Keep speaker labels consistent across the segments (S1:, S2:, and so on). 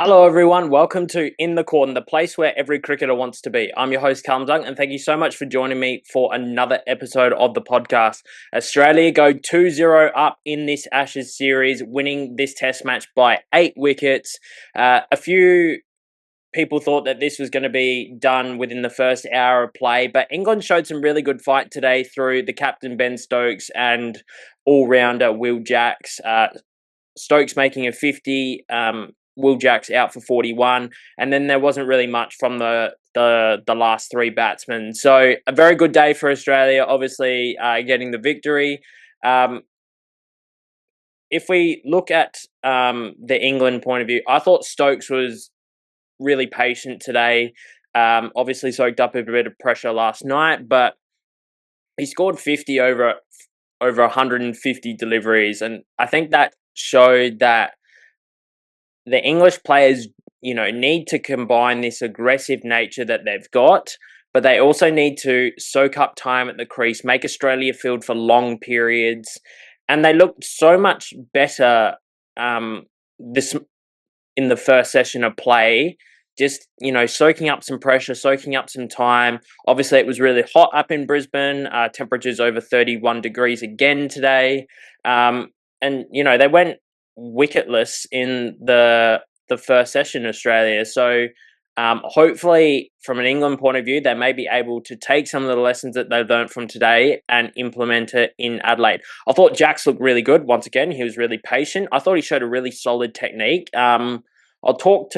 S1: Hello, everyone. Welcome to In the Cordon, the place where every cricketer wants to be. I'm your host, Callum Dunk, and thank you so much for joining me for another episode of the podcast. Australia go 2-0 up in this Ashes series, winning this test match by 8 wickets. A few people thought that this was going to be done within the first hour of play, but England showed some really good fight today through the captain, Ben Stokes, and all-rounder Will Jacks. Stokes making a 50, Will Jacks out for 41, and then there wasn't really much from the last three batsmen. So a very good day for Australia, obviously getting the victory. If we look at the England point of view, I thought Stokes was really patient today. Obviously soaked up a bit of pressure last night, but he scored 50 over 150 deliveries, and I think that showed that the English players, need to combine this aggressive nature that they've got, but they also need to soak up time at the crease, make Australia field for long periods, and they looked so much better this in the first session of play. Just, soaking up some pressure, soaking up some time. Obviously, it was really hot up in Brisbane. Temperatures over 31 degrees again today. And, they went wicketless in the first session in Australia. So hopefully, from an England point of view, they may be able to take some of the lessons that they've learned from today and implement it in Adelaide. I thought Jacks looked really good. Once again, he was really patient. I thought he showed a really solid technique. I'll talk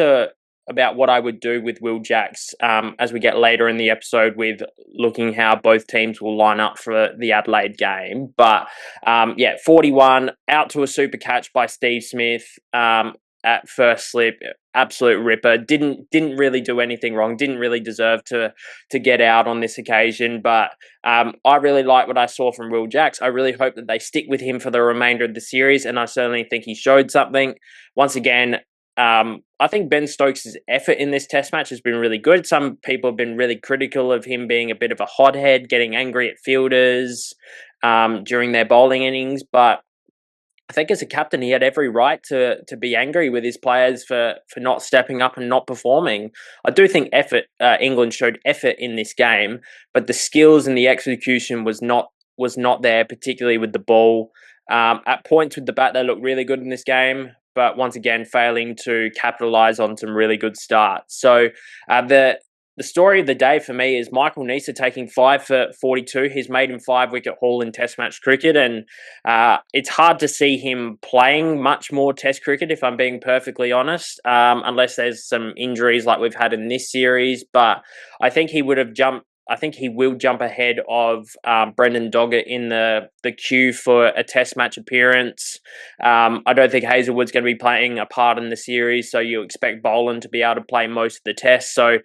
S1: about what I would do with Will Jacks as we get later in the episode with looking how both teams will line up for the Adelaide game. But 41, out to a super catch by Steve Smith at first slip, absolute ripper. Didn't really do anything wrong, didn't really deserve to get out on this occasion. But I really like what I saw from Will Jacks. I really hope that they stick with him for the remainder of the series, and I certainly think he showed something. Once again, I think Ben Stokes' effort in this test match has been really good. Some people have been really critical of him being a bit of a hothead, getting angry at fielders during their bowling innings. But I think as a captain, he had every right to be angry with his players for not stepping up and not performing. I do think England showed effort in this game, but the skills and the execution was not there, particularly with the ball. At points with the bat, they looked really good in this game, but once again, failing to capitalise on some really good starts. So the story of the day for me is Michael Neser taking 5 for 42. He's made him 5-wicket haul in Test match cricket, and it's hard to see him playing much more Test cricket, if I'm being perfectly honest, unless there's some injuries like we've had in this series. But I think he will jump ahead of Brendan Doggett in the queue for a Test match appearance. I don't think Hazelwood's going to be playing a part in the series, so you expect Boland to be able to play most of the Tests. So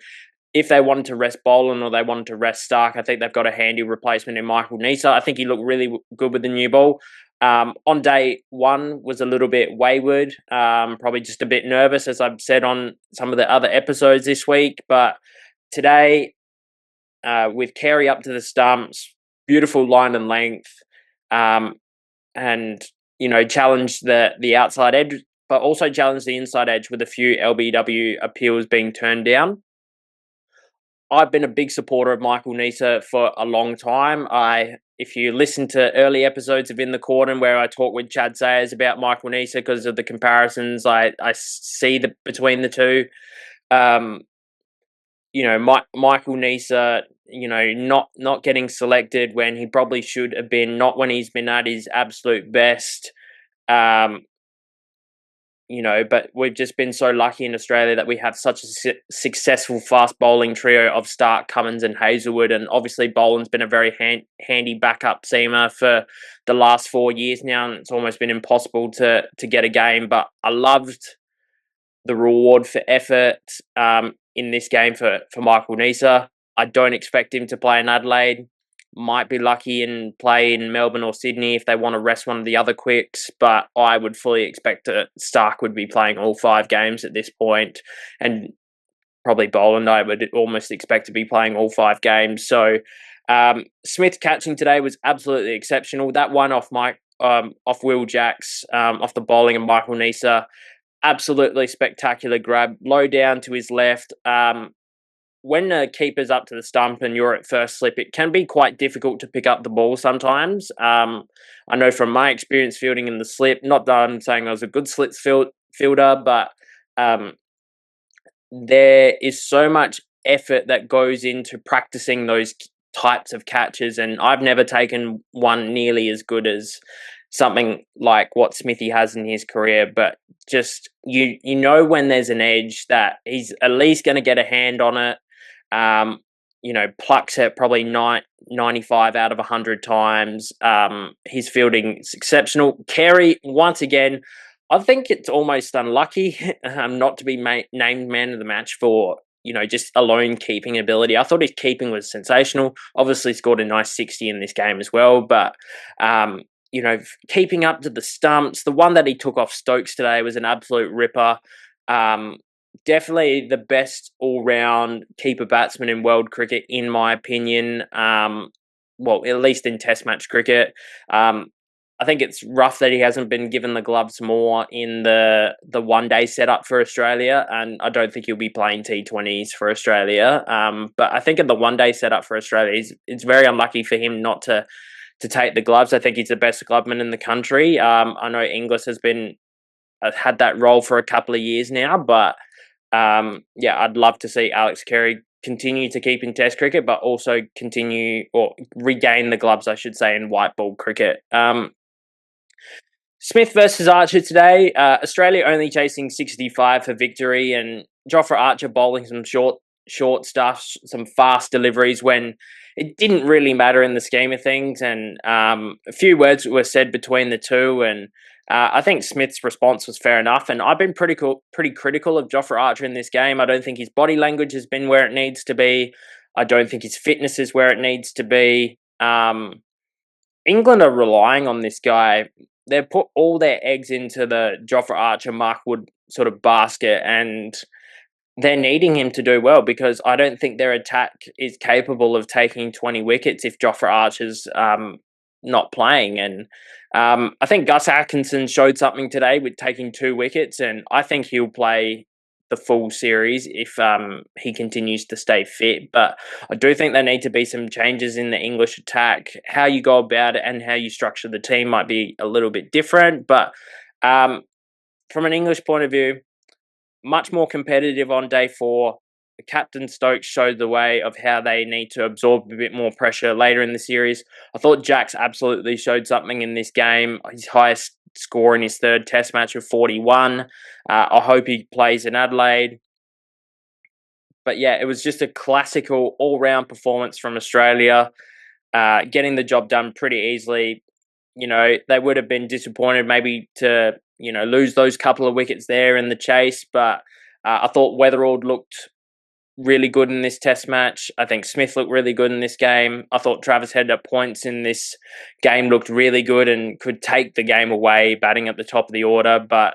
S1: if they wanted to rest Boland or they wanted to rest Stark, I think they've got a handy replacement in Michael Neser. I think he looked really good with the new ball. On day one was a little bit wayward, probably just a bit nervous, as I've said on some of the other episodes this week. But today, with Carey up to the stumps, beautiful line and length, and challenged the outside edge, but also challenged the inside edge with a few LBW appeals being turned down. I've been a big supporter of Michael Neser for a long time. If you listen to early episodes of In the Cordon where I talk with Chad Sayers about Michael Neser because of the comparisons I see between the two, Michael Neser, not getting selected when he probably should have been, not when he's been at his absolute best. But we've just been so lucky in Australia that we have such a successful fast bowling trio of Stark, Cummins and Hazelwood. And obviously Boland's been a very handy backup seamer for the last 4 years now, and it's almost been impossible to get a game. But I loved the reward for effort in this game for Michael Neser. I don't expect him to play in Adelaide. Might be lucky and play in Melbourne or Sydney if they want to rest one of the other quicks, but I would fully expect that Stark would be playing all 5 games at this point, and probably Boland I would almost expect to be playing all 5 games. So Smith catching today was absolutely exceptional. That one off Will Jacks, off the bowling of Michael Neser, absolutely spectacular grab, low down to his left. When a keeper's up to the stump and you're at first slip, it can be quite difficult to pick up the ball sometimes. I know from my experience fielding in the slip, not that I'm saying I was a good slip fielder, but um, there is so much effort that goes into practicing those types of catches, and I've never taken one nearly as good as something like what Smithy has in his career. But just you know when there's an edge that he's at least going to get a hand on it. Um, plucks it probably 95 out of 100 times. His fielding is exceptional. Carey, once again, I think it's almost unlucky not to be named man of the match for, just alone keeping ability. I thought his keeping was sensational. Obviously scored a nice 60 in this game as well, but keeping up to the stumps. The one that he took off Stokes today was an absolute ripper. Definitely the best all-round keeper batsman in world cricket, in my opinion. At least in Test match cricket. I think it's rough that he hasn't been given the gloves more in the one-day setup for Australia, and I don't think he'll be playing T20s for Australia. But I think in the one-day setup for Australia, it's very unlucky for him not to take the gloves. I think he's the best gloveman in the country. I know Inglis has had that role for a couple of years now, but I'd love to see Alex Carey continue to keep in Test cricket, but also continue or regain the gloves, I should say, in white ball cricket. Smith versus Archer today. Australia only chasing 65 for victory, and Jofra Archer bowling some short stuff, some fast deliveries when it didn't really matter in the scheme of things. And a few words were said between the two, and I think Smith's response was fair enough. And I've been pretty critical of Jofra Archer in this game. I don't think his body language has been where it needs to be. I don't think his fitness is where it needs to be. England are relying on this guy. They've put all their eggs into the Jofra Archer, Mark Wood sort of basket, and they're needing him to do well because I don't think their attack is capable of taking 20 wickets if Jofra Archer's not playing. And I think Gus Atkinson showed something today with taking 2 wickets, and I think he'll play the full series if he continues to stay fit. But I do think there need to be some changes in the English attack. How you go about it and how you structure the team might be a little bit different. But from an English point of view, much more competitive on day 4. Captain Stokes showed the way of how they need to absorb a bit more pressure later in the series. I thought Jacks absolutely showed something in this game. His highest score in his 3rd Test match of 41. I hope he plays in Adelaide. But yeah, it was just a classical all-round performance from Australia, getting the job done pretty easily. They would have been disappointed maybe to, lose those couple of wickets there in the chase. But I thought Weatherald looked really good in this Test match. I think Smith looked really good in this game. I thought Travis Head at points in this game looked really good and could take the game away batting at the top of the order. But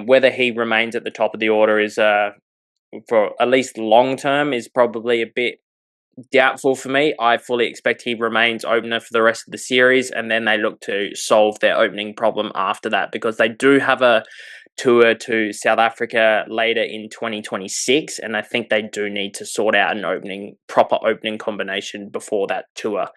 S1: whether he remains at the top of the order is, for at least long term, is probably a bit doubtful for me. I fully expect he remains opener for the rest of the series, and then they look to solve their opening problem after that, because they do have a tour to South Africa later in 2026, and I think they do need to sort out an proper opening combination before that tour.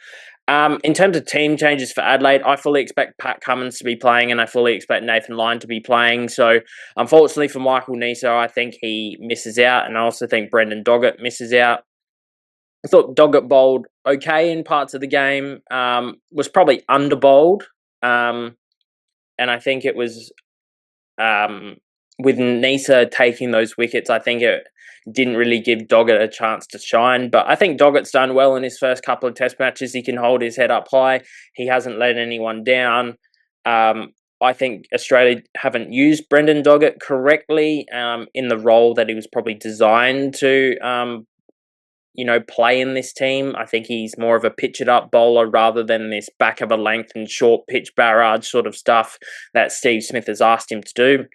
S1: In terms of team changes for Adelaide, I fully expect Pat Cummins to be playing, and I fully expect Nathan Lyon to be playing. So, unfortunately for Michael Neser, I think he misses out, and I also think Brendan Doggett misses out. I thought Doggett bowled okay in parts of the game, was probably under-bowled, and I think it was with Neser taking those wickets, I think it didn't really give Doggett a chance to shine. But I think Doggett's done well in his first couple of Test matches. He can hold his head up high. He hasn't let anyone down. I think Australia haven't used Brendan Doggett correctly in the role that he was probably designed to play in this team. I think he's more of a pitch-it-up bowler rather than this back of a length and short pitch barrage sort of stuff that Steve Smith has asked him to do.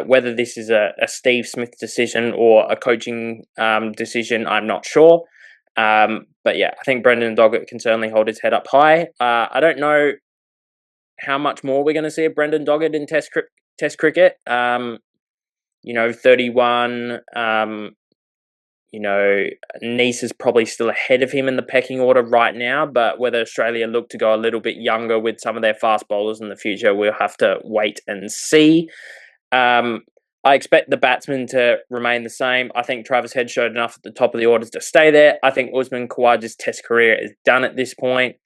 S1: Whether this is a Steve Smith decision or a coaching decision, I'm not sure. But yeah, I think Brendan Doggett can certainly hold his head up high. I don't know how much more we're going to see of Brendan Doggett in Test cricket. 31. Neser's probably still ahead of him in the pecking order right now, but whether Australia look to go a little bit younger with some of their fast bowlers in the future, we'll have to wait and see. I expect the batsmen to remain the same. I think Travis Head showed enough at the top of the orders to stay there. I think Usman Khawaja's Test career is done at this point.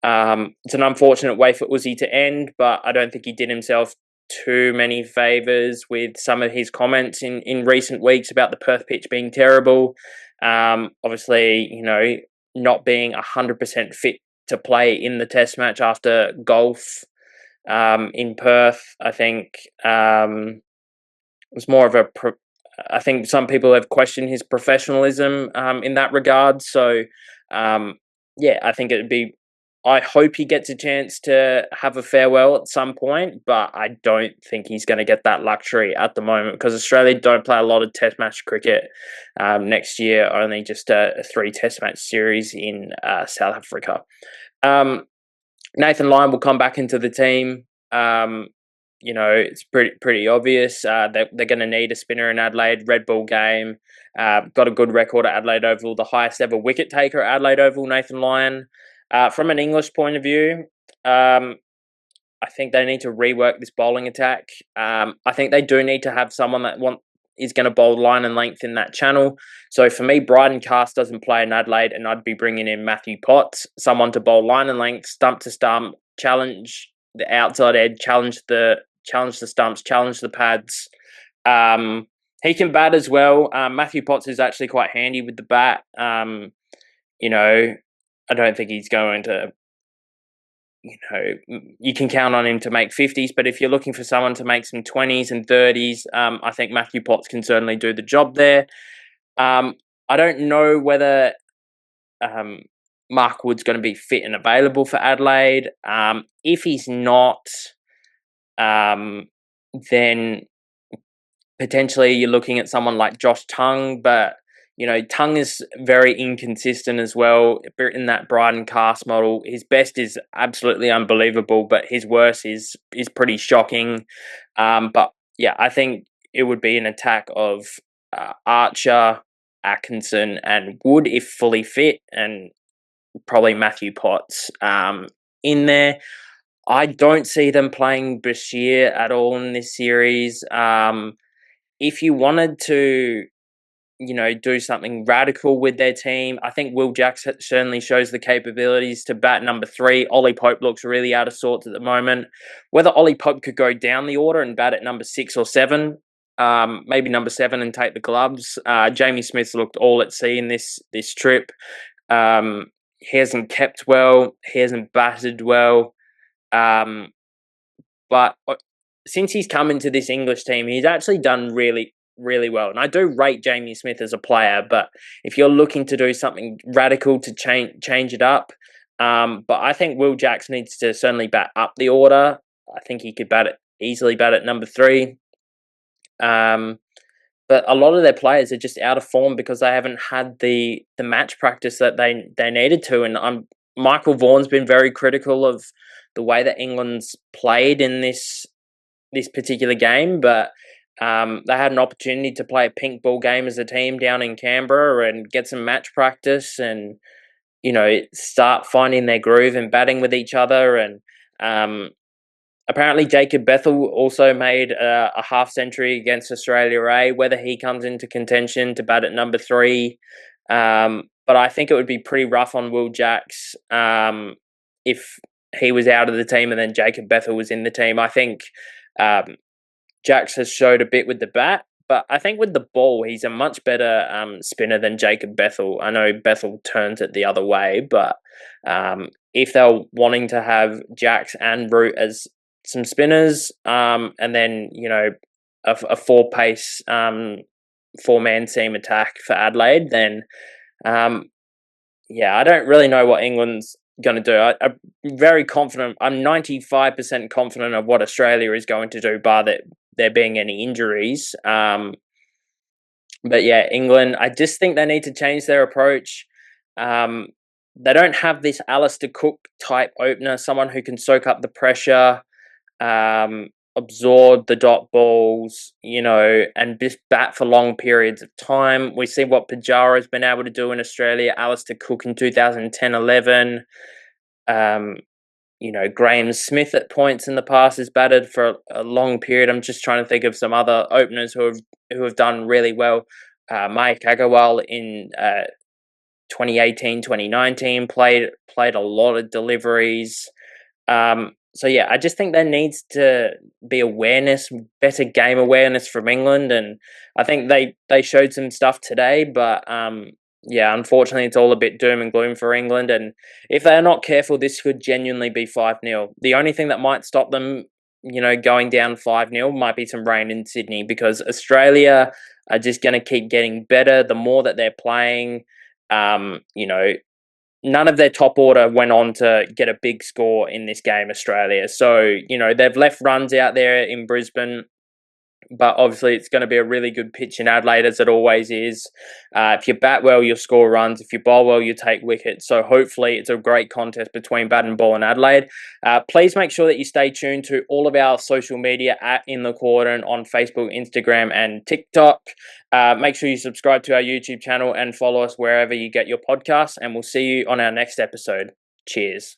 S1: It's an unfortunate way for Uzi to end, but I don't think he did himself too many favours with some of his comments in recent weeks about the Perth pitch being terrible. Obviously, not being 100% fit to play in the Test match after golf in Perth, I think was more of I think some people have questioned his professionalism in that regard. So, I think I hope he gets a chance to have a farewell at some point, but I don't think he's going to get that luxury at the moment because Australia don't play a lot of Test match cricket next year, only just a 3 Test match series in South Africa. Nathan Lyon will come back into the team. It's pretty obvious. They're going to need a spinner in Adelaide. Red Bull game. Got a good record at Adelaide Oval. The highest ever wicket taker at Adelaide Oval, Nathan Lyon. From an English point of view, I think they need to rework this bowling attack. I think they do need to have someone that is going to bowl line and length in that channel. So for me, Bryden Cast doesn't play in Adelaide, and I'd be bringing in Matthew Potts, someone to bowl line and length, stump to stump, challenge the outside edge, challenge the stumps, challenge the pads. He can bat as well. Matthew Potts is actually quite handy with the bat. I don't think he's going to, you can count on him to make 50s, but if you're looking for someone to make some 20s and 30s, I think Matthew Potts can certainly do the job there. I don't know whether Mark Wood's going to be fit and available for Adelaide. If he's not, then potentially you're looking at someone like Josh Tongue, but Tongue is very inconsistent as well in that Bryden Cast model. His best is absolutely unbelievable, but his worst is pretty shocking. But I think it would be an attack of Archer, Atkinson, and Wood if fully fit, and probably Matthew Potts in there. I don't see them playing Bashir at all in this series. If you wanted to do something radical with their team, I think Will Jacks certainly shows the capabilities to bat number 3. Ollie Pope looks really out of sorts at the moment. Whether Ollie Pope could go down the order and bat at number 6 or 7, maybe number 7 and take the gloves. Jamie Smith looked all at sea in this trip. He hasn't kept well. He hasn't batted well. But since he's come into this English team, he's actually done really, really well. And I do rate Jamie Smith as a player, but if you're looking to do something radical to change it up, but I think Will Jacks needs to certainly bat up the order. I think he could easily bat at number 3. But a lot of their players are just out of form because they haven't had the match practice that they needed to. And Michael Vaughan's been very critical of the way that England's played in this particular game, but they had an opportunity to play a pink ball game as a team down in Canberra and get some match practice and, start finding their groove and batting with each other. And apparently Jacob Bethel also made a half century against Australia A, whether he comes into contention to bat at number 3. But I think it would be pretty rough on Will Jacks if he was out of the team and then Jacob Bethel was in the team. I think Jacks has showed a bit with the bat, but I think with the ball, he's a much better spinner than Jacob Bethel. I know Bethel turns it the other way, but if they're wanting to have Jacks and Root as some spinners, and then, a 4-pace 4-man seam attack for Adelaide, then I don't really know what England's going to do. I'm very confident. I'm 95% confident of what Australia is going to do, bar that there being any injuries. But England, I just think they need to change their approach. They don't have this Alistair Cook type opener, someone who can soak up the pressure. absorb the dot balls, and just bat for long periods of time. We see what Pujara's been able to do in Australia, Alistair Cook in 2010-11. Graham Smith at points in the past has batted for a long period. I'm just trying to think of some other openers who have done really well. Mike Agarwal in 2018, 2019 played a lot of deliveries. I just think there needs to be better game awareness from England, and I think they showed some stuff today, but unfortunately it's all a bit doom and gloom for England, and if they're not careful, this could genuinely be 5-0. The only thing that might stop them, going down 5-0 might be some rain in Sydney, because Australia are just going to keep getting better the more that they're playing. None of their top order went on to get a big score in this game, Australia. So, they've left runs out there in Brisbane, but obviously it's going to be a really good pitch in Adelaide, as it always is. If you bat well, you'll score runs. If you bowl well, you take wickets. So hopefully it's a great contest between bat and ball and Adelaide. Please make sure that you stay tuned to all of our social media at In The Quadrant on Facebook, Instagram and TikTok. Make sure you subscribe to our YouTube channel and follow us wherever you get your podcasts, and we'll see you on our next episode. Cheers.